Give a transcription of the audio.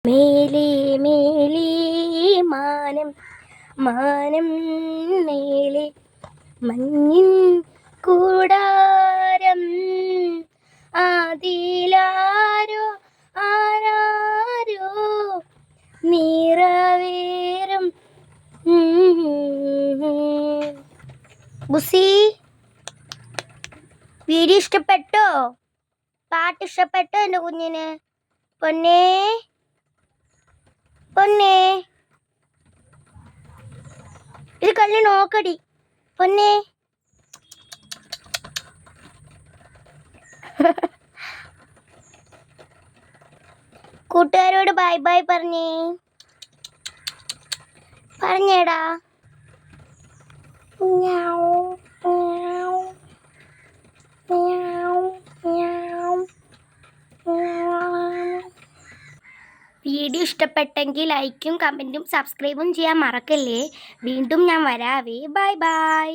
മേലേ മേലേ മാനം മാനം മേലെ മഞ്ഞിൻ കൂടാരം ആദിലാരോ ആരാരോ നിറവേറും ബുസി വീഡിയോ ഇഷ്ടപ്പെട്ടോ? പാട്ട് ഇഷ്ടപ്പെട്ടോ എൻ്റെ കുഞ്ഞിന്? പൊന്നേ പൊന്നേ ഇത് കള്ളി നോക്കടി പൊന്നേ. കൂട്ടുകാരോട് ബൈ ബൈ പറഞ്ഞേടാ. വീഡിയോ ഇഷ്ടപ്പെട്ടെങ്കിൽ ലൈക്കും കമൻറ്റും സബ്സ്ക്രൈബും ചെയ്യാൻ മറക്കല്ലേ. വീണ്ടും ഞാൻ വരാവേ. Bye bye.